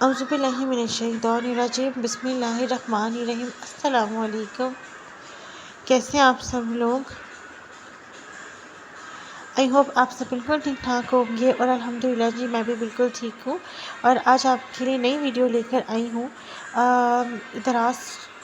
औज़ुबिल्लाहिमिनश्शैतानिर्रजीम बिस्मिल्लाहिर्रहमानिर्रहीम। अस्सलामु अलैकुम। कैसे हैं आप सब लोग? आई होप आप सब बिल्कुल ठीक ठाक होंगे और अल्हम्दुलिल्लाह जी मैं भी बिल्कुल ठीक हूँ। और आज आपके लिए नई वीडियो लेकर आई हूँ। दराज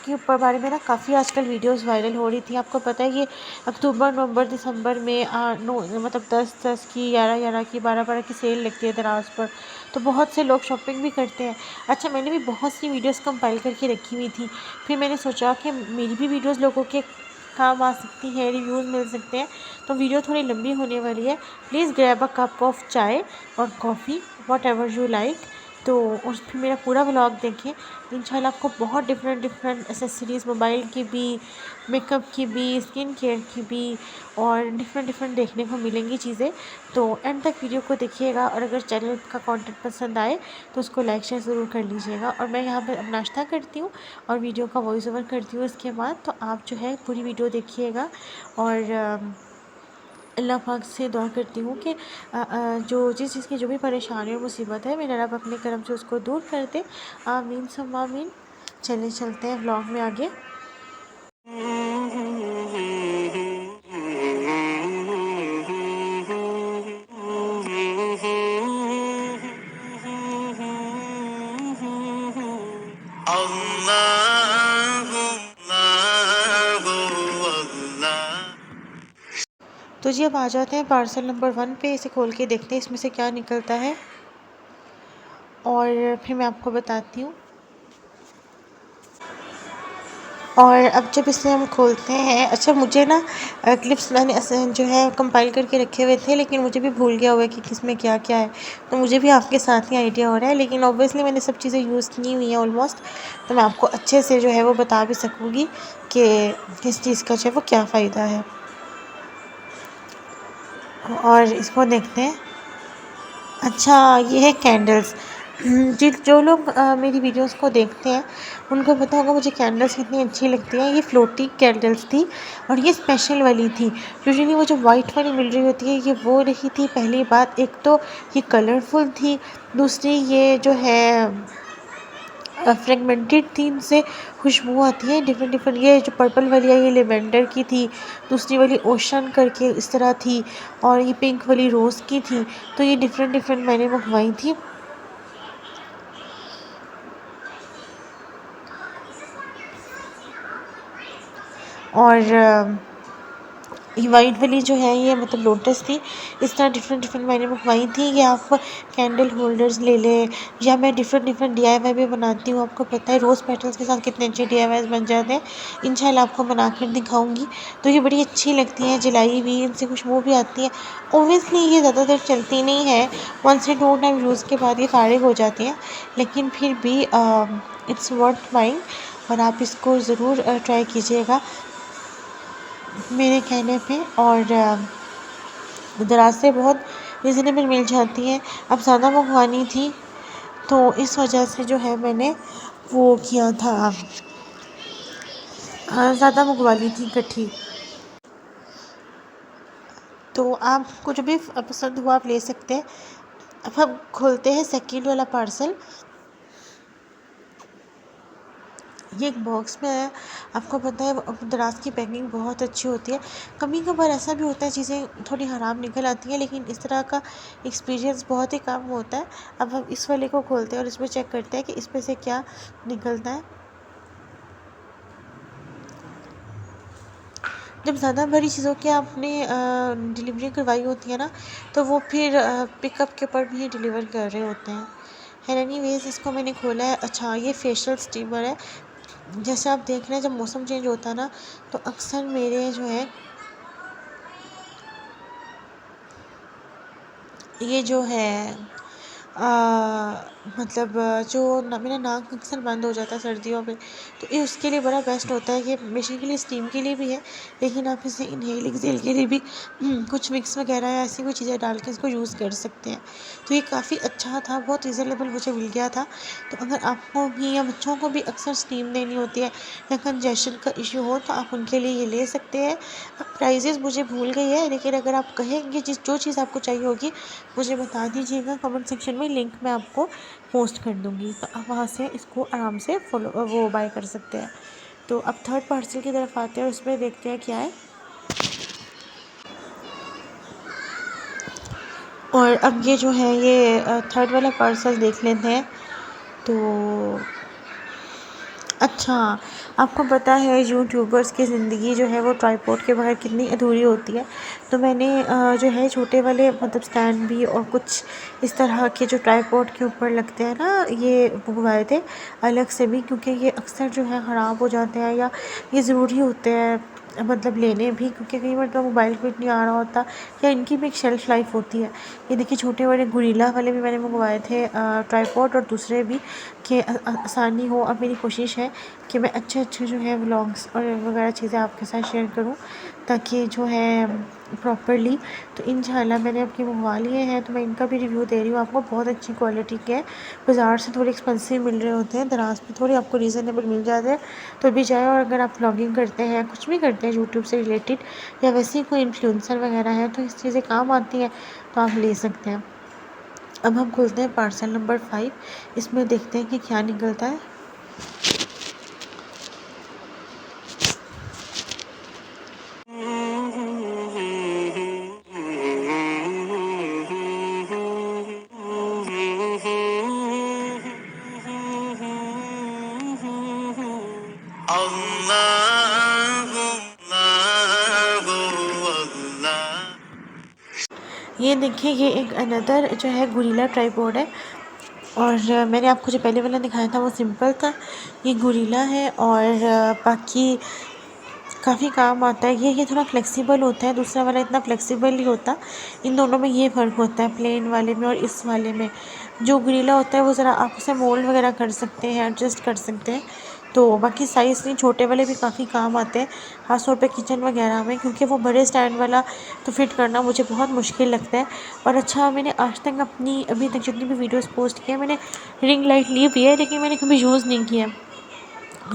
के ऊपर बारे में ना काफ़ी आजकल वीडियोस वायरल हो रही थी। आपको पता है कि अक्टूबर नवंबर दिसंबर में मतलब 10-10 की 11-11 की 12-12 की सेल लगती है दराज पर, तो बहुत से लोग शॉपिंग भी करते हैं। अच्छा, मैंने भी बहुत सी वीडियोस कंपाइल करके रखी हुई थी। फिर मैंने सोचा कि मेरी भी वीडियोस लोगों के काम आ सकती है, रिव्यूज़ मिल सकते हैं। तो वीडियो थोड़ी लंबी होने वाली है। Please grab a cup of चाय और coffee, what ever you like. तो उस फिर मेरा पूरा व्लॉग देखें। इंशाल्लाह आपको बहुत डिफरेंट एसेसरीज़, मोबाइल की भी, मेकअप की भी, स्किन केयर की भी और डिफरेंट देखने को मिलेंगी चीज़ें। तो एंड तक वीडियो को देखिएगा और अगर चैनल का कंटेंट पसंद आए तो उसको लाइक शेयर ज़रूर कर लीजिएगा। और मैं यहाँ पर अब नाश्ता करती हूँ और वीडियो का वॉइस ओवर करती हूँ इसके बाद। तो आप जो है पूरी वीडियो देखिएगा और अल्लाह पाक से दुआ करती हूँ कि जो जिस चीज़ की जो भी परेशानी और मुसीबत है मेरा रब अपने करम से उसको दूर कर दे। आमीन सुम्मा आमीन। चलिए चलते हैं व्लॉग में आगे। तो जी अब आ जाते हैं पार्सल नंबर 1 पे। इसे खोल के देखते हैं इसमें से क्या निकलता है और फिर मैं आपको बताती हूँ। और अब जब इसे हम खोलते हैं, अच्छा मुझे ना क्लिप्स मैंने जो है कंपाइल करके रखे हुए थे, लेकिन मुझे भी भूल गया हुआ है कि किस में क्या क्या है। तो मुझे भी आपके साथ ही आइडिया हो रहा है, लेकिन ऑब्वियसली मैंने सब चीज़ें यूज़ की हुई हैं ऑलमोस्ट, तो मैं आपको अच्छे से जो है वो बता भी सकूँगी कि किस चीज़ का जो है वो क्या फ़ायदा है। और इसको देखते हैं। अच्छा, ये है कैंडल्स। जो लोग मेरी वीडियोस को देखते हैं उनको पता होगा मुझे कैंडल्स कितनी अच्छी लगती हैं। ये फ्लोटिंग कैंडल्स थी और ये स्पेशल वाली थी। यूजुअली वो जो वाइट वाली मिल रही होती है ये वो रही थी। पहली बात, एक तो ये कलरफुल थी, दूसरी ये जो है फ्रेगमेंटेड थी, इनसे खुशबू आती है डिफरेंट। ये जो पर्पल वाली है ये लेवेंडर की थी, दूसरी वाली ओशन करके इस तरह थी, और ये पिंक वाली रोज़ की थी। तो ये डिफरेंट मैंने मंगवाई थी। और ये वाइट वाली जो है ये मतलब लोटस थी। इस तरह डिफरेंट मैंने मंगवाई थी। ये आप कैंडल होल्डर्स ले लें, या मैं डिफरेंट DIY भी बनाती हूँ। आपको पता है रोज़ पेटल्स के साथ कितने अच्छे DIYs बन जाते हैं। इंशाल्लाह आपको बनाकर दिखाऊंगी। तो ये बड़ी अच्छी लगती हैं, जलाई हुई, इनसे खुशबू भी आती है। ओबियसली ये ज़्यादा देर चलती नहीं है, 1 से 2 टाइम यूज़ के बाद ये फारिग हो जाती हैं, लेकिन फिर भी इट्स वर्थ बाइंग और आप इसको ज़रूर ट्राई कीजिएगा मेरे कहने पे। और दराज से बहुत रिजनेबल मिल जाती हैं। अब ज़्यादा मंगवानी थी तो इस वजह से जो है मैंने वो किया था, ज़्यादा मंगवा ली थी इकट्ठी। तो आपको जो भी पसंद हुआ आप ले सकते हैं। अब हम खोलते हैं सेकंड वाला पार्सल। ये एक बॉक्स में है। आपको पता है दराज की पैकिंग बहुत अच्छी होती है। कभी कभार ऐसा भी होता है चीज़ें थोड़ी ख़राब निकल आती हैं, लेकिन इस तरह का एक्सपीरियंस बहुत ही कम होता है। अब हम इस वाले को खोलते हैं और इसमें चेक करते हैं कि इसमें से क्या निकलता है। जब ज़्यादा बड़ी चीज़ों की आपने डिलीवरी करवाई होती है ना, तो वो फिर पिकअप के ऊपर भी डिलीवर कर रहे होते हैं। एनीवेज़ इसको मैंने खोला है। अच्छा, ये फेशियल स्टीमर है। जैसे आप देख रहे हैं जब मौसम चेंज होता है ना, तो अक्सर मेरे जो है ये जो है मतलब जो मेरा नाक अक्सर बंद हो जाता है सर्दियों में, तो ये उसके लिए बड़ा बेस्ट होता है। ये बेसिकली स्टीम के लिए भी है, लेकिन आप इसे इनहेल एक्सेल के लिए भी कुछ मिक्स वगैरह या ऐसी कोई चीज़ें डाल के इसको यूज़ कर सकते हैं। तो ये काफ़ी अच्छा था, बहुत रिजनेबल मुझे मिल गया था। तो अगर आपको भी या बच्चों को भी अक्सर स्टीम देनी होती है या कंजेशन का इशू हो तो आप उनके लिए ये ले सकते हैं। प्राइजेज़ मुझे भूल गई है, लेकिन अगर आप कहेंगे जो चीज़ आपको चाहिए होगी मुझे बता दीजिएगा कमेंट सेक्शन में। में लिंक मैं आपको पोस्ट कर दूँगी, तो आप वहाँ से इसको आराम से फॉलो वो बाय कर सकते हैं। तो अब थर्ड पार्सल की तरफ आते हैं और उसमें देखते हैं क्या है। और अब ये जो है ये थर्ड वाला पार्सल देख लेते हैं। तो अच्छा, आपको पता है यूट्यूबर्स की ज़िंदगी जो है वो ट्राइपॉड के बगैर कितनी अधूरी होती है। तो मैंने जो है छोटे वाले मतलब स्टैंड भी और कुछ इस तरह के जो ट्राइपॉड के ऊपर लगते हैं ना, ये मंगवाए थे अलग से भी, क्योंकि ये अक्सर जो है ख़राब हो जाते हैं या ये ज़रूरी होते हैं मतलब लेने भी, क्योंकि कई बार तो मोबाइल फिट नहीं आ रहा होता या इनकी भी एक शेल्फ़ लाइफ होती है। ये देखिए छोटे बड़े गोरिल्ला वाले भी मैंने मंगवाए थे ट्राइपॉड, और दूसरे भी कि आसानी हो। अब मेरी कोशिश है कि मैं अच्छे जो है व्लॉग्स और वगैरह चीज़ें आपके साथ शेयर करूं, ताकि जो है प्रॉपरली। तो इंशाल्लाह मैंने आपकी मंगवा लिए हैं, तो मैं इनका भी रिव्यू दे रही हूँ आपको। बहुत अच्छी क्वालिटी के हैं, बाज़ार से थोड़े एक्सपेंसिव मिल रहे होते हैं, दराज पे थोड़े आपको रीज़नेबल मिल जाते हैं। तो भी जाए, और अगर आप व्लॉगिंग करते हैं, कुछ भी करते हैं यूट्यूब से रिलेटेड, या वैसे ही कोई इन्फ्लुएंसर वगैरह है, तो इस चीज़ें काम आती हैं, तो आप ले सकते हैं। अब हम खोलते हैं पार्सल नंबर 5, इसमें देखते हैं कि क्या निकलता है। ये देखिए, ये एक अनदर जो है गोरिल्ला ट्राइपॉड है, और मैंने आपको जो पहले वाला दिखाया था वो सिंपल था। ये गोरिल्ला है, और बाकी काफ़ी काम आता है। ये थोड़ा फ्लेक्सिबल होता है, दूसरा वाला इतना फ्लेक्सिबल नहीं होता। इन दोनों में ये फ़र्क होता है, प्लेन वाले में और इस वाले में। जो गोरिल्ला होता है वो ज़रा आप उसे मोल्ड वगैरह कर सकते हैं, एडजस्ट कर सकते हैं। तो बाकी साइज़ नहीं, छोटे वाले भी काफ़ी काम आते हैं, ख़ास तौर पे किचन वगैरह में, क्योंकि वो बड़े स्टैंड वाला तो फिट करना मुझे बहुत मुश्किल लगता है। और अच्छा, मैंने आज तक अपनी अभी तक जितनी भी वीडियोस पोस्ट की है, मैंने रिंग लाइट ली भी है, लेकिन मैंने कभी यूज़ नहीं किया।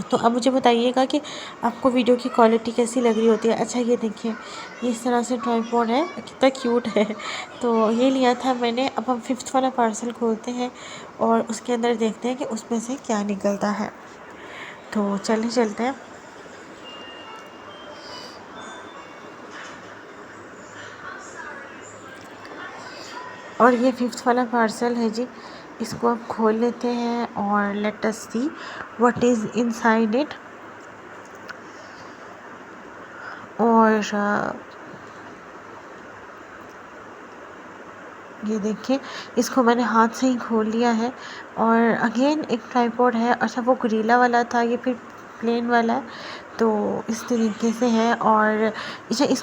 तो अब मुझे बताइएगा कि आपको वीडियो की क्वालिटी कैसी लग रही होती है। अच्छा, ये देखिए, ये इस तरह से ट्राइपॉड है, कितना क्यूट है। तो ये लिया था मैंने। अब हम 5th वाला पार्सल खोलते हैं और उसके अंदर देखते हैं कि उसमें से क्या निकलता है। तो चलिए चलते हैं। और ये 5th वाला पार्सल है जी, इसको आप खोल लेते हैं और let us see what is inside it. और ये देखिए, इसको मैंने हाथ से ही खोल लिया है। और अगेन एक ट्राइपॉड है। अच्छा, वो गोरिल्ला वाला था, ये फिर प्लेन वाला है। तो इस तरीके से है। और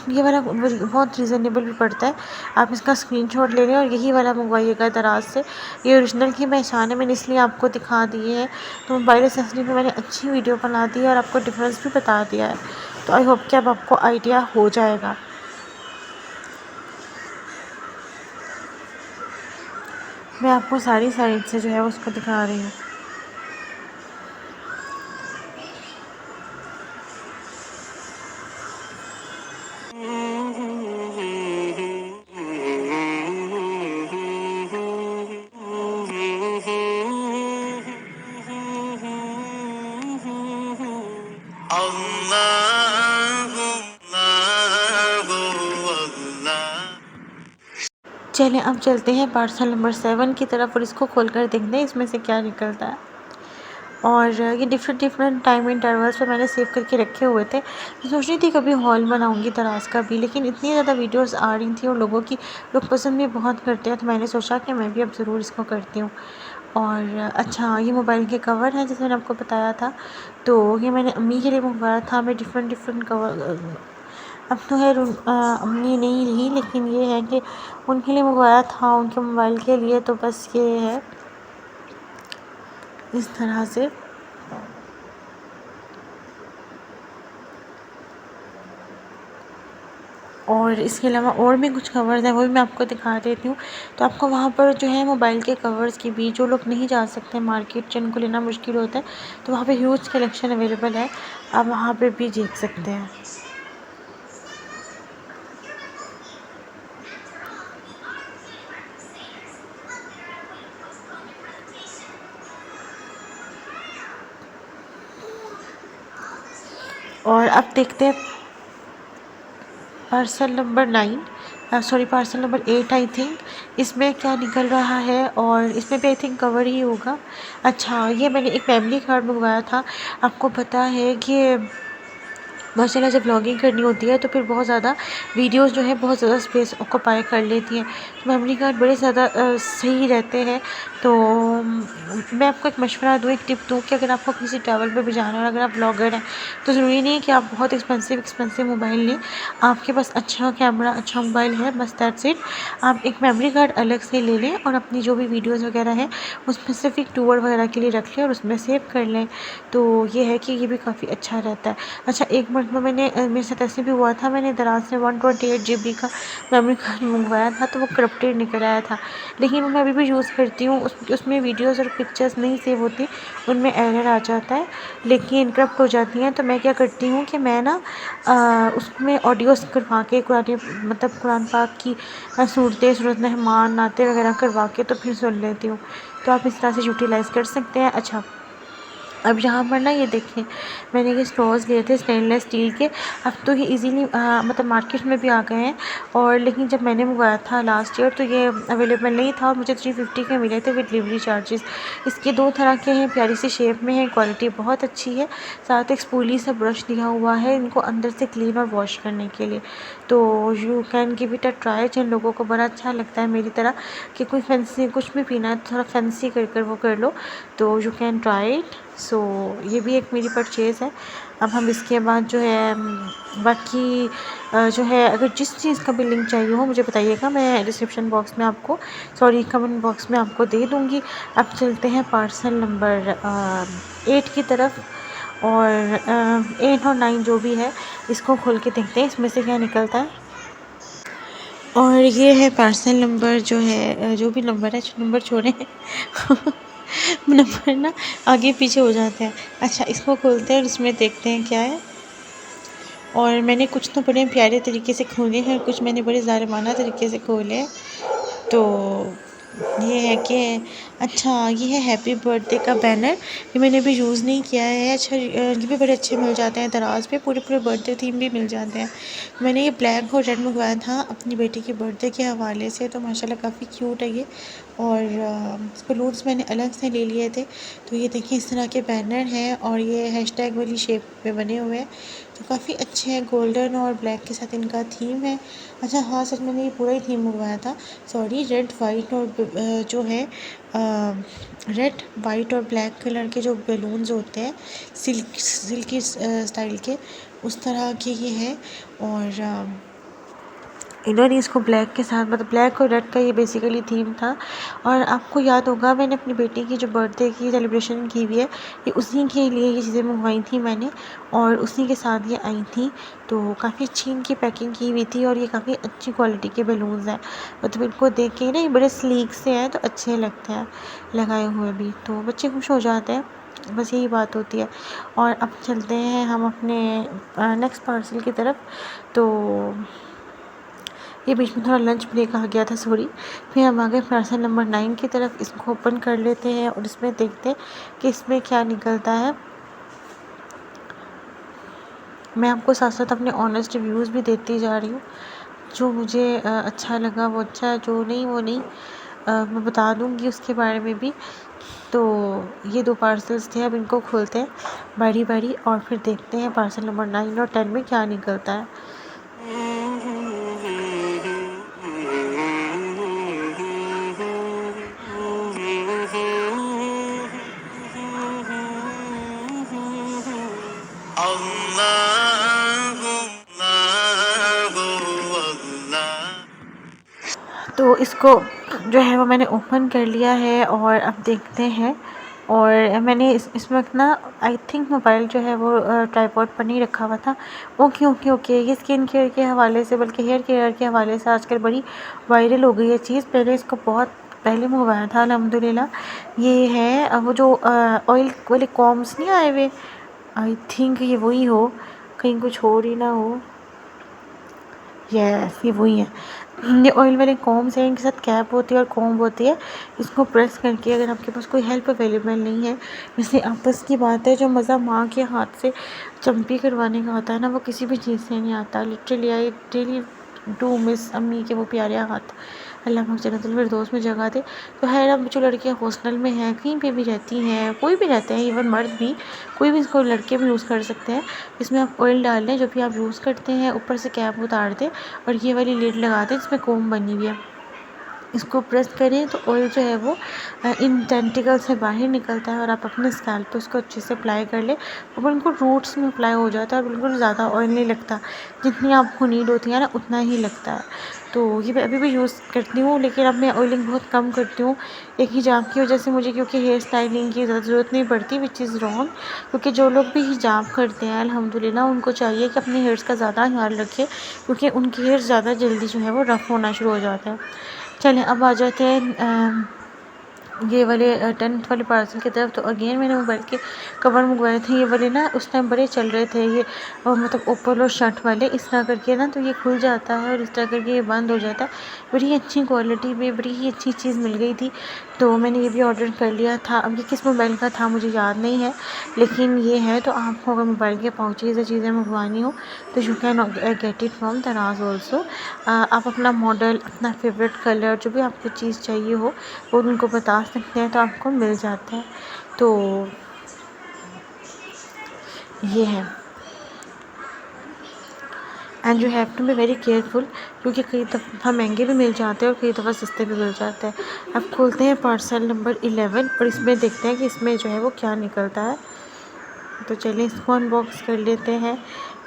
ये वाला बहुत रीज़नेबल भी पड़ता है। आप इसका स्क्रीनशॉट ले लें और यही वाला मंगवाइएगा दराज से। ये ओरिजिनल की पहचान है, मैंने इसलिए आपको दिखा दिए हैं। तो मोबाइल एक्सेसरी में मैंने अच्छी वीडियो बना दी है और आपको डिफरेंस भी बता दिया है। तो आई होप कि अब आपको आइडिया हो जाएगा। मैं आपको सारी साइड से जो है उसको दिखा रही हूँ। चलें, अब चलते हैं पार्सल नंबर 7 की तरफ और इसको खोलकर देखते हैं इसमें से क्या निकलता है। और ये डिफरेंट टाइम इंटरवल्स पे मैंने सेव करके रखे हुए थे। मैं सोच रही थी कभी हॉल बनाऊंगी दराज का भी, लेकिन इतनी ज़्यादा वीडियोस आ रही थी और लोगों की, लोग पसंद भी बहुत करते हैं, तो मैंने सोचा कि मैं भी अब ज़रूर इसको करती हूँ। और अच्छा, ये मोबाइल के कवर हैं, जैसे मैंने आपको बताया था। तो ये मैंने अम्मी के लिए मंगवाया था। मैं डिफरेंट कवर, अब तो है अम्मी नहीं रही, लेकिन ये है कि उनके लिए मंगवाया था, उनके मोबाइल के लिए। तो बस ये है इस तरह से। और इसके अलावा और भी कुछ कवर्स हैं, वो भी मैं आपको दिखा देती हूँ। तो आपको वहाँ पर जो है मोबाइल के कवर्स की भी, जो लोग नहीं जा सकते मार्केट, जिनको लेना मुश्किल होता है, तो वहाँ पे ह्यूज कलेक्शन अवेलेबल है, आप वहाँ पे भी देख सकते हैं। और अब देखते हैं पार्सल नंबर 8 आई थिंक, इसमें क्या निकल रहा है। और इसमें भी आई थिंक कवर ही होगा। अच्छा, ये मैंने एक मेमोरी कार्ड मंगवाया था। आपको पता है कि माशाल्लाह जब व्लॉगिंग करनी होती है तो फिर बहुत ज़्यादा वीडियोस जो है बहुत ज़्यादा स्पेस ऑक्यूपाई कर लेती हैं। तो मेमोरी कार्ड बड़े ज़्यादा सही रहते हैं। तो मैं आपको एक मशवरा दूँ, एक टिप दूँ कि अगर आपको किसी ट्रैवल पे भी जाना है और अगर आप ब्लॉगर हैं तो ज़रूरी नहीं है कि आप बहुत एक्सपेंसिव मोबाइल लें। आपके पास अच्छा कैमरा, अच्छा मोबाइल है, बस दैट्स इट। आप एक मेमोरी कार्ड अलग से ले लें और अपनी जो भी वीडियोज़ वगैरह हैं वो स्पेसिफ़िक टूर वगैरह के लिए रख लें और उसमें सेव कर लें। तो ये है कि ये भी काफ़ी अच्छा रहता है। अच्छा, एक मरतबा मेरे साथ ऐसे भी हुआ था, मैंने दराज से 128 GB का मेमोरी कार्ड मंगवाया था तो वो करप्टेड निकल आया था। लेकिन वो मैं अभी भी यूज़ करती हूँ, उसमें वीडियोज़ और पिक्चर्स नहीं सेव होती, उनमें एरर आ जाता है, लेकिन करप्ट हो जाती हैं। तो मैं क्या करती हूँ कि मैं ना उसमें ऑडियोज़ करवा के कुरान पाक की सूरतें, सूरत रहमान, नाते वगैरह करवा के तो फिर सुन लेती हूँ। तो आप इस तरह से यूटिलाइज़ कर सकते हैं। अच्छा, अब यहाँ पर ना ये देखें, मैंने ये स्ट्रॉज़ लिए थे स्टेनलेस स्टील के। अब तो ये इजीली मार्केट में भी आ गए हैं। और लेकिन जब मैंने मंगवाया था लास्ट ईयर तो ये अवेलेबल नहीं था और मुझे 350 के मिले थे विद डिलीवरी चार्जेस। इसके 2 तरह के हैं, प्यारी सी शेप में है, क्वालिटी बहुत अच्छी है। साथ एक स्पूली सा ब्रश दिया हुआ है इनको अंदर से क्लीन और वॉश करने के लिए। तो you can give it a try. जिन लोगों को बड़ा अच्छा लगता है मेरी तरह कि कोई फैंसी कुछ भी पीना है तो थोड़ा फैंसी कर वो कर लो, तो यू कैन ट्राई इट। सो ये भी एक मेरी परचेज़ है। अब हम इसके बाद जो है बाकी जो है, अगर जिस चीज़ का भी लिंक चाहिए हो मुझे बताइएगा, मैं डिस्क्रिप्शन बॉक्स में आपको, सॉरी, कमेंट बॉक्स में आपको दे दूँगी। अब चलते हैं पार्सल नंबर 8 की तरफ। और 8 और 9 जो भी है इसको खोल के देखते हैं इसमें से क्या निकलता है। और ये है पार्सल नंबर, जो है जो भी नंबर है, नंबर छोड़े नंबर ना आगे पीछे हो जाते हैं। अच्छा, इसको खोलते हैं और इसमें देखते हैं क्या है। और मैंने कुछ तो बड़े प्यारे तरीके से खोले हैं, कुछ मैंने बड़े ज़ालिमाना तरीके से खोले हैं। तो ये है कि अच्छा, ये है हैप्पी बर्थडे का बैनर। ये मैंने अभी यूज़ नहीं किया है। अच्छा, ये भी बड़े अच्छे मिल जाते हैं दराज पे, पूरे बर्थडे थीम भी मिल जाते हैं। मैंने ये ब्लैक और रेड मंगवाया था अपनी बेटी के बर्थडे के हवाले से, तो माशाल्लाह काफ़ी क्यूट है ये। और बलून्स मैंने अलग से ले लिए थे। तो ये देखिए इस तरह के बैनर हैं और ये हैशटैग वाली शेप में बने हुए हैं, तो काफ़ी अच्छे हैं। गोल्डन और ब्लैक के साथ इनका थीम है। अच्छा हाँ, सच मैंने ये पूरा ही थीम मंगवाया था, सॉरी। रेड, वाइट और जो है रेड, वाइट और ब्लैक कलर के जो बैलून्स होते हैं सिल्की स्टाइल के, उस तरह के ये हैं। और इन्होंने इसको ब्लैक के साथ, मतलब ब्लैक और रेड का ये बेसिकली थीम था। और आपको याद होगा मैंने अपनी बेटी की जो बर्थडे की सेलिब्रेशन की हुई है, ये उसी के लिए ये चीज़ें मंगवाई थी मैंने, और उसी के साथ ये आई थी। तो काफ़ी अच्छी इनकी पैकिंग की हुई थी और ये काफ़ी अच्छी क्वालिटी के बैलून्स हैं। मतलब इनको देख के ना ये बड़े स्लीक से हैं, तो अच्छे लगते हैं लगाए हुए भी, तो बच्चे खुश हो जाते हैं, बस यही बात होती है। और अब चलते हैं हम अपने नेक्स्ट पार्सल की तरफ। तो ये बीच में थोड़ा लंच ब्रेक आ गया था, सॉरी। फिर हम आ गए पार्सल नंबर 9 की तरफ। इसको ओपन कर लेते हैं और इसमें देखते हैं कि इसमें क्या निकलता है। मैं आपको साथ साथ अपने ऑनेस्ट रिव्यूज़ भी देती जा रही हूँ। जो मुझे अच्छा लगा वो अच्छा है, जो नहीं वो नहीं। मैं बता दूँगी उसके बारे में भी। तो ये 2 पार्सल्स थे, अब इनको खोलते हैं बारी बारी और फिर देखते हैं पार्सल नंबर 9 और 10 में क्या निकलता है। तो इसको जो है वो मैंने ओपन कर लिया है और अब देखते हैं। और मैंने इस वक्त ना आई थिंक मोबाइल जो है वो ट्राइपॉड पर नहीं रखा हुआ था। ओके ओके ओके, ये स्किन केयर के हवाले से, बल्कि हेयर केयर के हवाले से आजकल बड़ी वायरल हो गई है चीज़। पहले इसको बहुत पहले मंगवाया था अल्हम्दुलिल्लाह। ये है वो जो ऑयल वाले कॉम्स नहीं आए हुए, आई थिंक ये वही हो, कहीं कुछ और ही ना हो। यस, ये वही है। ये ऑयल वाले कॉम्ब्स हैं, इनके साथ कैप होती है और कॉम्ब होती है। इसको प्रेस करके अगर आपके पास कोई हेल्प अवेलेबल नहीं है, जैसे आपस की बात है, जो मज़ा माँ के हाथ से चम्पी करवाने का होता है ना, वो किसी भी चीज़ से नहीं आता। Literally I really do miss अम्मी के वो प्यारे हाथ। अल्लाह पाक जन्नतुल फिरदौस में जगह दे। तो खैर, अब जो लड़कियाँ हॉस्टल में हैं, कहीं पे भी रहती हैं, कोई भी रहते हैं, इवन मर्द भी, कोई भी इसको लड़के भी यूज़ कर सकते हैं। इसमें आप ऑयल डाल दें, जो भी आप यूज़ करते हैं, ऊपर से कैप उतार दें और ये वाली लिड लगा दें जिसमें कोम बनी हुई है। इसको प्रेस करें तो ऑयल जो है वो इन टेंटिकल से बाहर निकलता है और आप अपने स्कैल्प पे उसको अच्छे से अप्लाई कर लें। वो बिल्कुल रूट्स में अप्लाई हो जाता है और बिल्कुल ज़्यादा ऑयल नहीं लगता। जितनी आपको नीड होती है ना, उतना ही लगता है। तो ये मैं अभी भी यूज़ करती हूँ, लेकिन अब मैं ऑयलिंग बहुत कम करती हूँ। एक हिजाब की वजह से मुझे, क्योंकि हेयर स्टाइलिंग की ज़्यादा ज़रूरत नहीं पड़ती, विच इज़ रॉन्ग। क्योंकि जो लोग भी हिजाब करते हैं अल्हम्दुलिल्लाह, उनको चाहिए कि अपने हेयर्स का ज़्यादा ख्याल रखें, क्योंकि उनके हेयर ज़्यादा जल्दी जो है वो रफ़ होना शुरू हो जाते हैं। चलें, अब आ जाते हैं ये वाले 10th वाले पार्सल की तरफ। तो अगेन मैंने मोबाइल के कवर मंगवाए थे, ये वाले ना उस टाइम बड़े चल रहे थे, ये मतलब ओपल और शर्ट वाले। इस तरह करके ना तो ये खुल जाता है और इस तरह करके ये बंद हो जाता है। बड़ी ही अच्छी क्वालिटी में बड़ी ही अच्छी चीज़ मिल गई थी, तो मैंने ये भी ऑर्डर कर लिया था। अब ये किस मोबाइल का था मुझे याद नहीं है, लेकिन ये है। तो आपको अगर मोबाइल के पाउचेज़ या चीज़ें मंगवानी हो तो you can get it from दराज ऑल्सो। आप अपना मॉडल, अपना फेवरेट कलर, जो भी आपको चीज़ चाहिए हो वो उनको बता सकते हैं, तो आपको मिल जाता है। तो ये है, and you have to be very careful, क्योंकि कई दफ़ा महंगे भी मिल जाते हैं और कई दफ़ा सस्ते भी मिल जाते हैं। अब खोलते हैं पार्सल नंबर 11 और इसमें देखते हैं कि इसमें जो है वो क्या निकलता है। तो चलिए इसको अनबॉक्स कर लेते हैं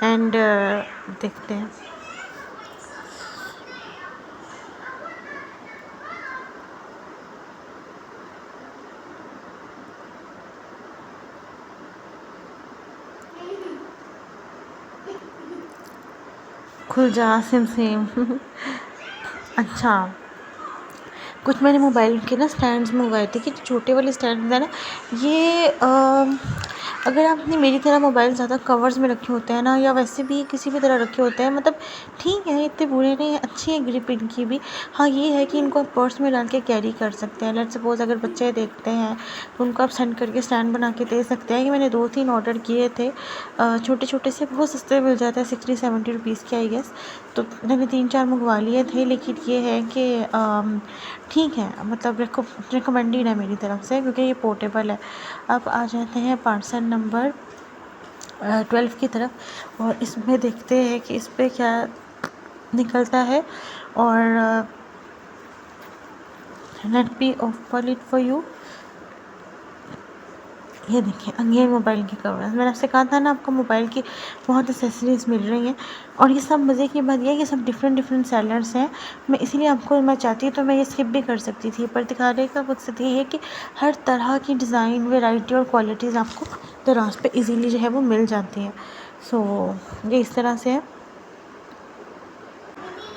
एंड देखते हैं। खुल जा सिम सिम अच्छा, कुछ मैंने मोबाइल के ना स्टैंड्स मंगवाए थे, कि छोटे वाले स्टैंड है ना, ये अगर आपने मेरी तरह मोबाइल ज़्यादा कवर्स में रखे होते हैं ना, या वैसे भी किसी भी तरह रखे होते हैं, मतलब ठीक है, इतने बुरे नहीं हैं, अच्छी है ग्रिप इनकी भी। हाँ, ये है कि इनको आप पर्स में डाल के कैरी कर सकते हैं। लेट्स सपोज़ अगर बच्चे देखते हैं तो उनको आप सेंड करके स्टैंड बना के दे सकते हैं। कि मैंने 2-3 ऑर्डर किए थे, छोटे छोटे से, बहुत सस्ते मिल जाते हैं, 60-70 रुपीज़ के आई गेस। तो मैंने 3-4 मंगवा लिए थे, लेकिन ये है कि ठीक है, मतलब रिकमेंडेड है मेरी तरफ से, क्योंकि ये पोर्टेबल है। अब आ जाते हैं पार्सल नंबर 12 की तरफ और इसमें देखते हैं कि इस पर क्या निकलता है। और let me open it for you. ये देखिए, अगेन मोबाइल की कवर। मैंने आपसे कहा था ना, आपको मोबाइल की बहुत एक्सेसरीज़ मिल रही हैं, और ये सब मज़े की बात ये है कि सब डिफरेंट सेलर्स हैं। मैं इसीलिए आपको, मैं चाहती तो मैं ये स्किप भी कर सकती थी, पर दिखाने का मकसद ये है कि हर तरह की डिज़ाइन, वेराइटी और क्वालिटीज़ आपको दराज पे इजीली जो है वो मिल जाती हैं। सो ये इस तरह से है।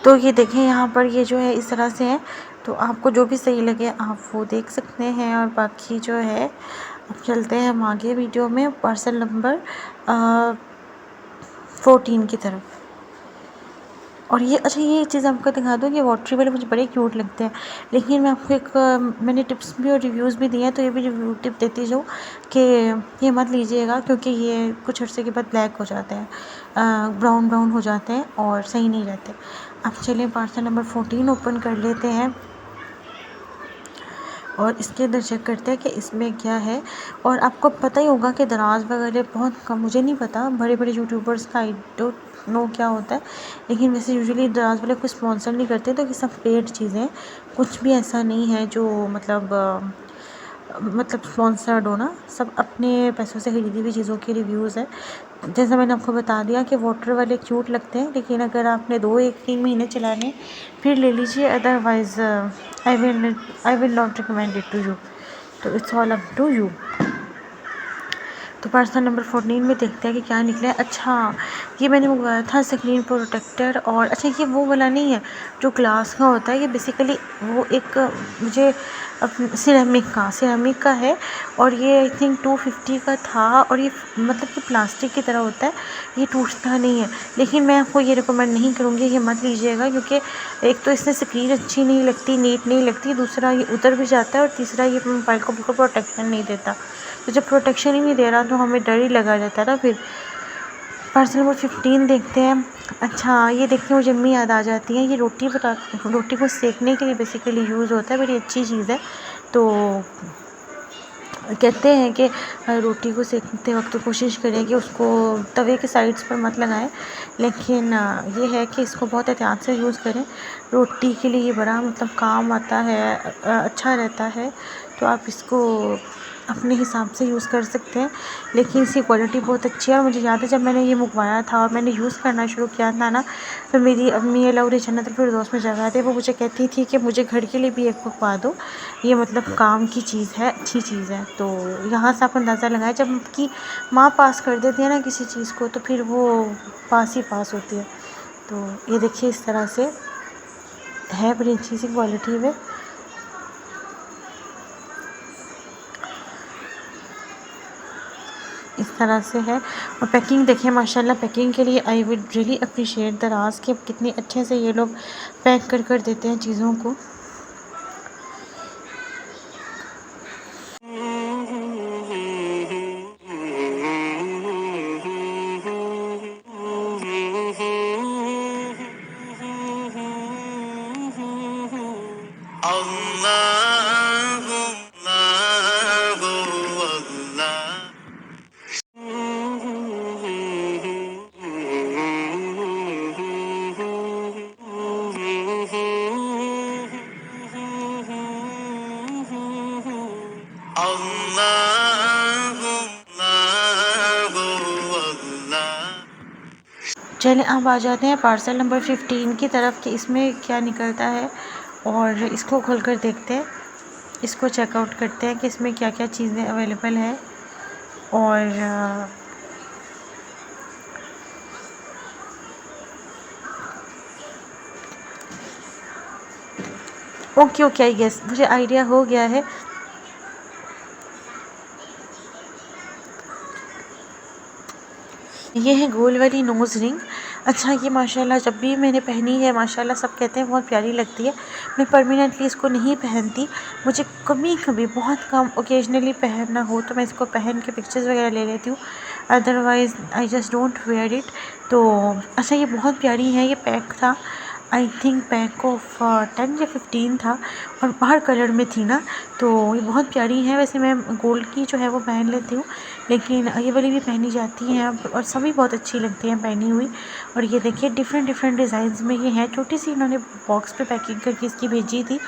तो ये देखें, यहाँ पर ये जो है इस तरह से है। तो आपको जो भी सही लगे आप वो देख सकते हैं, और बाकी जो है अब चलते हैं हम आगे वीडियो में पार्सल नंबर 14 की तरफ। और ये अच्छा, ये चीज़ आपको दिखा दूँ कि वाटरी वाले मुझे बड़े क्यूट लगते हैं, लेकिन मैं आपको एक मैंने टिप्स भी और रिव्यूज़ भी दिए हैं, तो ये भी रिव्यू टिप देती जाऊँ कि ये मत लीजिएगा, क्योंकि ये कुछ अर्से के बाद ब्लैक हो जाते हैं, ब्राउन हो जाते हैं और सही नहीं रहते। अब चलिए पार्सल नंबर 14 ओपन कर लेते हैं और इसके अंदर चेक करते हैं कि इसमें क्या है। और आपको पता ही होगा कि दराज वगैरह बहुत कम, मुझे नहीं पता, बड़े बड़े यूट्यूबर्स का आई डोंट नो क्या होता है, लेकिन वैसे यूजुअली दराज वाले कोई स्पॉन्सर नहीं करते, तो ये सब पेड चीज़ें, कुछ भी ऐसा नहीं है जो मतलब स्पॉन्सर्ड हो ना, सब अपने पैसों से खरीदी हुई चीज़ों के रिव्यूज़ है। जैसा मैंने आपको बता दिया कि वाटर वाले क्यूट लगते हैं, लेकिन अगर आपने 2-1-3 महीने चलाने फिर ले लीजिए, otherwise I will not recommend it to you. तो it's all up to you. तो पार्सल नंबर 14 में देखते हैं कि क्या निकला है। अच्छा, ये मैंने मंगवाया था स्क्रीन प्रोटेक्टर, और अच्छा ये वो वाला नहीं है जो ग्लास का होता है, ये बेसिकली वो एक मुझे सिरेमिक का है। और ये आई थिंक 250 का था। और ये मतलब कि प्लास्टिक की तरह होता है, ये टूटता नहीं है। लेकिन मैं आपको ये रिकमेंड नहीं करूँगी, ये मत लीजिएगा, क्योंकि एक तो इससे स्क्रीन अच्छी नहीं लगती, नीट नहीं लगती, दूसरा ये उतर भी जाता है, और तीसरा ये मोबाइल को बिल्कुल प्रोटेक्शन नहीं देता। तो जब प्रोटेक्शन ही नहीं दे रहा तो हमें डर ही लगा रहता है ना। फिर पार्सल नंबर 15 देखते हैं। अच्छा, ये देखते मुझे अम्मी याद आ जाती है। ये रोटी को सेकने के लिए बेसिकली यूज़ होता है, बड़ी अच्छी चीज़ है। तो कहते हैं कि रोटी को सेकते वक्त तो कोशिश करें कि उसको तवे के साइड्स पर मत लगाएं, लेकिन ये है कि इसको बहुत एहतियात से यूज़ करें। रोटी के लिए ये बड़ा मतलब काम आता है, अच्छा रहता है। तो आप इसको अपने हिसाब से यूज़ कर सकते हैं, लेकिन इसकी क्वालिटी बहुत अच्छी है। और मुझे याद है जब मैंने ये मंगवाया था और मैंने यूज़ करना शुरू किया था ना, तो मेरी अम्मी अल्लाह जन्नतुल फिरदौस में जगह थे, वो मुझे कहती थी कि मुझे घर के लिए भी एक मंगवा दो, ये मतलब काम की चीज़ है, अच्छी चीज़ है। तो यहाँ से आप अंदाज़ा लगाएं, जब आपकी माँ पास कर देती है ना किसी चीज़ को, तो फिर वो पास ही पास होती है। तो ये देखिए इस तरह से है, बड़ी अच्छी सी क्वालिटी में। इस तरह से है। और पैकिंग देखिए माशाल्लाह, पैकिंग के लिए आई वुड रियली अप्रिशिएट दराज़ के कितने अच्छे से ये लोग पैक कर देते हैं चीज़ों को। चलिए अब आ जाते हैं पार्सल नंबर 15 की तरफ कि इसमें क्या निकलता है, और इसको खोल कर देखते हैं, इसको चेकआउट करते हैं कि इसमें क्या क्या चीज़ें अवेलेबल है। और ओके आई गेस मुझे आइडिया हो गया है। ये है गोल वाली नोज़ रिंग। अच्छा, ये माशाल्लाह जब भी मैंने पहनी है माशाल्लाह सब कहते हैं बहुत प्यारी लगती है। मैं परमानेंटली इसको नहीं पहनती, मुझे कभी कभी बहुत कम ओकेजनली पहनना हो तो मैं इसको पहन के पिक्चर्स वगैरह ले लेती हूँ, otherwise I just don't wear it. तो अच्छा, ये बहुत प्यारी है। ये पैक था, आई थिंक पैक ऑफ 10 या 15 था, और बाहर कलर में थी ना, तो ये बहुत प्यारी है। वैसे मैं गोल्ड की जो है वो पहन लेती हूँ, लेकिन ये वाली भी पहनी जाती हैं और सभी बहुत अच्छी लगती हैं पहनी हुई। और ये देखिए डिफरेंट डिज़ाइंस में ये है। छोटी सी इन्होंने बॉक्स पे पैकिंग करके इसकी भेजी थी।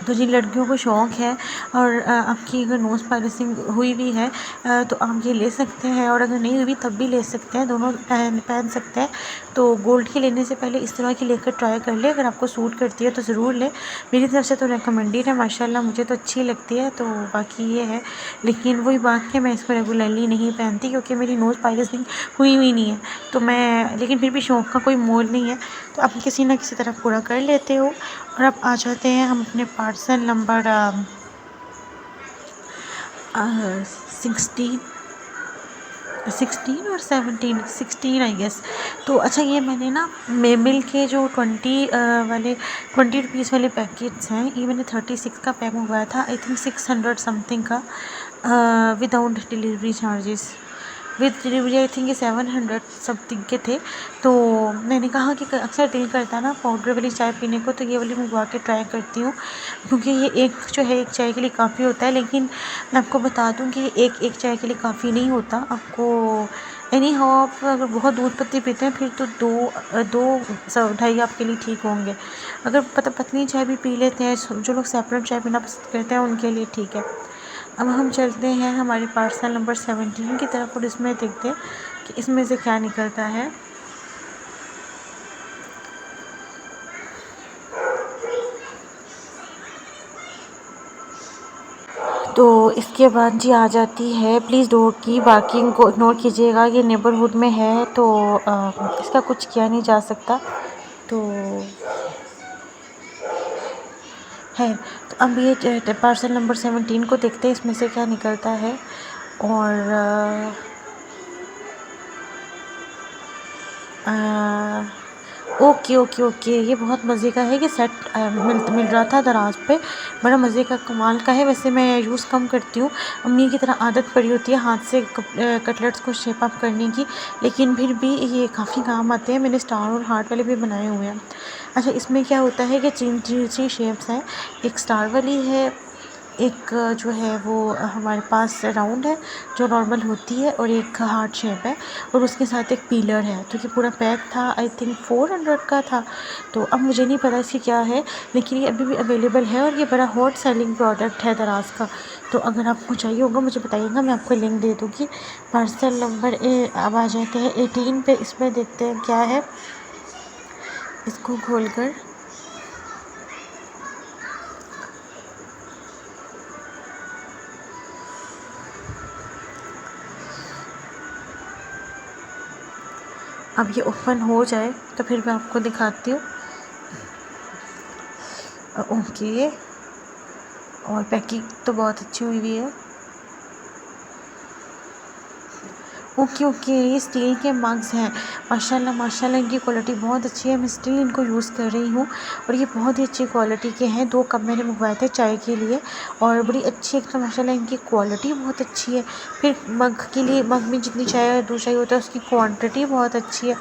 तो जिन लड़कियों को शौक़ है और आपकी अगर नोज़ पॉलिशिंग हुई भी है तो आप ये ले सकते हैं, और अगर नहीं हुई भी तब भी ले सकते हैं, दोनों पहन सकते हैं। तो गोल्ड की लेने से पहले इस तरह की लेकर ट्राई कर ले, अगर आपको सूट करती है तो ज़रूर लें। मेरी तरफ से तो रिकमेंडेड है, माशाल्लाह मुझे तो अच्छी लगती है। तो बाकी ये है, लेकिन वही बात है मैं इसको रेगुलरली नहीं पहनती क्योंकि मेरी नोज़ पॉलिशिंग हुई नहीं है। तो मैं, लेकिन फिर भी शौक़ का कोई मोल नहीं है, तो आप किसी ना किसी तरह पूरा कर लेते हो। और अब आ जाते हैं हम अपने पार्सल नंबर 16 और 16 आई गेस। तो अच्छा, ये मैंने ना मेमिल के जो 20 रुपीज़ वाले पैकेट्स हैं, ये मैंने 36 का पैक मंगवाया था, आई थिंक 600 समथिंग का, without delivery charges. With delivery I think ये 700 समथिंग के थे। तो मैंने कहा कि अक्सर दिल करता है ना पाउडर वाली चाय पीने को, तो ये वाली मंगवा के ट्राई करती हूँ, क्योंकि ये एक जो है एक चाय के लिए काफ़ी होता है। लेकिन मैं आपको बता दूँ कि एक चाय के लिए काफ़ी नहीं होता। आपको एनी हाउ आप अगर बहुत दूध पत्ती पीते हैं फिर तो दो ढाई आपके लिए ठीक होंगे। अगर पतली चाय भी पी लेते हैं, जो लोग सेपरेट चाय पीना पसंद करते हैं उनके लिए ठीक है। अब हम चलते हैं हमारे पार्सल नंबर 17 की तरफ, और इसमें देखते हैं कि इसमें से क्या निकलता है। तो इसके बाद जी आ जाती है प्लीज़ डोर की बार्किंग को इग्नोर कीजिएगा, ये नेबरहुड में है तो इसका कुछ किया नहीं जा सकता। तो है, तो अब ये पार्सल नंबर 17 को देखते हैं इसमें से क्या निकलता है। और ओके ओके ओके, ये बहुत मज़े का है। ये सेट मिल रहा था दराज पे, बड़ा मज़े का कमाल का है। वैसे मैं यूज़ कम करती हूँ, अम्मी की तरह आदत पड़ी होती है हाथ से कटलेट्स को शेप अप करने की, लेकिन फिर भी ये काफ़ी काम आते हैं। मैंने स्टार और हार्ट वाले भी बनाए हुए हैं। अच्छा, इसमें क्या होता है कि थ्री शेप्स हैं, एक स्टार वाली है, एक जो है वो हमारे पास राउंड है जो नॉर्मल होती है, और एक हार्ट शेप है, और उसके साथ एक पीलर है। तो ये पूरा पैक था, आई थिंक 400 का था। तो अब मुझे नहीं पता इसकी क्या है, लेकिन ये अभी भी अवेलेबल है और ये बड़ा हॉट सेलिंग प्रोडक्ट है दराज का। तो अगर आपको चाहिए होगा मुझे बताइएगा, मैं आपको लिंक दे दूँगी। पार्सल नंबर अब आ जाते हैं 18 पे। इसमें देखते हैं क्या है, इसको खोल कर। अब ये ओपन हो जाए तो फिर मैं आपको दिखाती हूँ। ओके, और पैकिंग तो बहुत अच्छी हुई हुई है। ओके ओके, ये स्टील के मग्स हैं। माशाल्लाह माशाल्लाह, इनकी क्वालिटी बहुत अच्छी है। मैं स्टिल इनको यूज़ कर रही हूँ और ये बहुत ही अच्छी क्वालिटी के हैं। 2 कप मैंने मंगवाए थे चाय के लिए, और बड़ी अच्छी, एक तो माशाल्लाह इनकी क्वालिटी बहुत अच्छी है। फिर मग के लिए, मग में जितनी चाय दूध चाहिए होता है उसकी क्वांटिटी बहुत अच्छी है।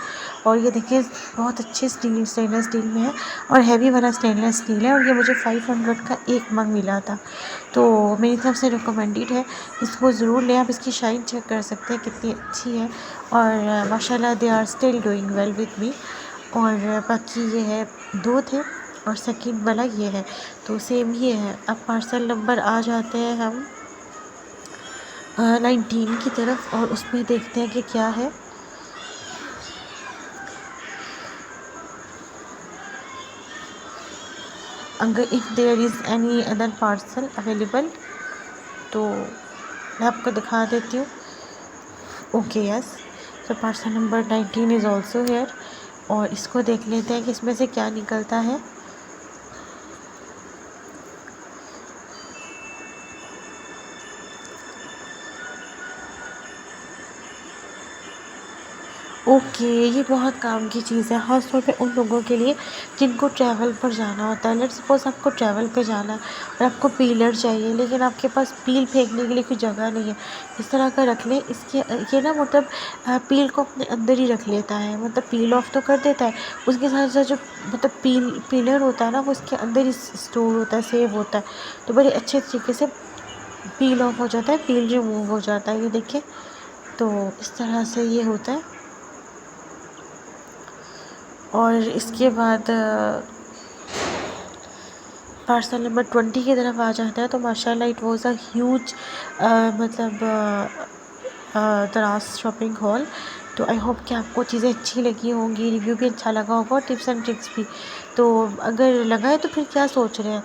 और ये देखिए बहुत अच्छे स्टेनलेस स्टील में है, और हैवी वाला स्टेनलेस स्टील है, और ये मुझे 500 का एक मग मिला था। तो मेरी तरफ से रिकमेंडेड है, इसको ज़रूर लें। आप इसकी शाइन चेक कर सकते हैं कितनी अच्छी है, और माशाल्लाह they are still doing well with me. और बाकी ये है, 2 थे और सेकंड वाला ये है, तो सेम ये है। अब पार्सल नंबर आ जाते हैं हम 19 की तरफ, और उसमें देखते हैं कि क्या है। अगर if there is any other parcel available तो मैं आपको दिखा देती हूँ। ओके यस, तो parcel number 19 is also here, और इसको देख लेते हैं कि इसमें से क्या निकलता है। ओके, ये बहुत काम की चीज़ है, ख़ास तौर पे उन लोगों के लिए जिनको ट्रैवल पर जाना होता है। लेट्स सपोज़ आपको ट्रैवल पे जाना है और आपको पीलर चाहिए, लेकिन आपके पास पील फेंकने के लिए कोई जगह नहीं है। इस तरह का रख लें। इसके ये ना मतलब पील को अपने अंदर ही रख लेता है, मतलब पील ऑफ तो कर देता है, उसके साथ साथ जो मतलब पीलर होता है ना वो इसके अंदर ही स्टोर होता है, सेव होता है। तो बड़े अच्छे तरीके से पील ऑफ हो जाता है, पील रिमूव हो जाता है। ये देखिए, तो इस तरह से ये होता है। और इसके बाद पार्सल नंबर 20 की तरफ आ जाता है। तो माशाल्लाह इट वाज अ ह्यूज मतलब दराज शॉपिंग हॉल। तो आई होप कि आपको चीज़ें अच्छी लगी होंगी, रिव्यू भी अच्छा लगा होगा, और टिप्स एंड ट्रिक्स भी। तो अगर लगा है तो फिर क्या सोच रहे हैं,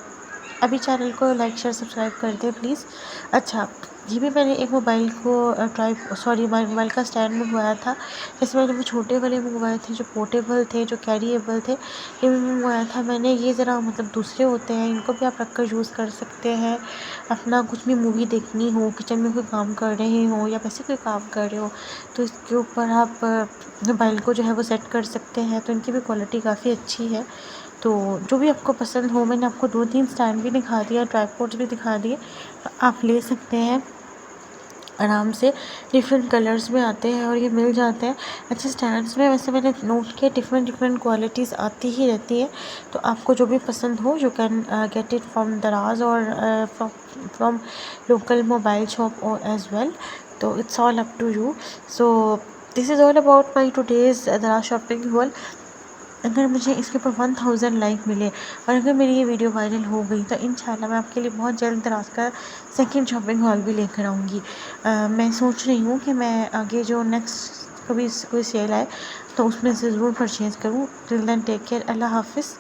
अभी चैनल को लाइक शेयर सब्सक्राइब कर दें प्लीज़। अच्छा, ये भी मैंने एक मोबाइल को मोबाइल का स्टैंड मंगवाया था। जैसे मैंने वो छोटे वाले मंगवाए थे जो पोर्टेबल थे, जो कैरिएबल थे, ये भी मंगवाया था मैंने। ये ज़रा मतलब दूसरे होते हैं, इनको भी आप रख कर यूज़ कर सकते हैं। अपना कुछ भी मूवी देखनी हो, किचन में कोई काम कर रहे हो या वैसे कोई काम कर रहे हो, तो इसके ऊपर आप मोबाइल को जो है वो सेट कर सकते हैं। तो इनकी भी क्वालिटी काफ़ी अच्छी है। तो जो भी आपको पसंद हो, मैंने आपको 2-3 स्टैंड भी दिखा दिया, ट्राइपॉड्स भी दिखा दिए, तो आप ले सकते हैं आराम से। डिफरेंट कलर्स में आते हैं और ये मिल जाते हैं। अच्छा, स्टैंड्स में वैसे मैंने नोट किया डिफरेंट क्वालिटीज़ आती ही रहती है। तो आपको जो भी पसंद हो, you can get it from Daraz और फ्रॉम लोकल मोबाइल शॉप और एज वेल। तो it's all up to you. So this is all about my today's Daraz shopping haul. अगर मुझे इसके ऊपर 1000 लाइक मिले और अगर मेरी ये वीडियो वायरल हो गई तो इंशाल्लाह मैं आपके लिए बहुत जल्द दराज का सेकंड शॉपिंग हॉल भी लेकर आऊँगी। मैं सोच रही हूँ कि मैं आगे जो नेक्स्ट कभी कोई सेल आए तो उसमें से ज़रूर परचेज़ करूँ। टिल देन टेक केयर, अल्लाह हाफ़िज़।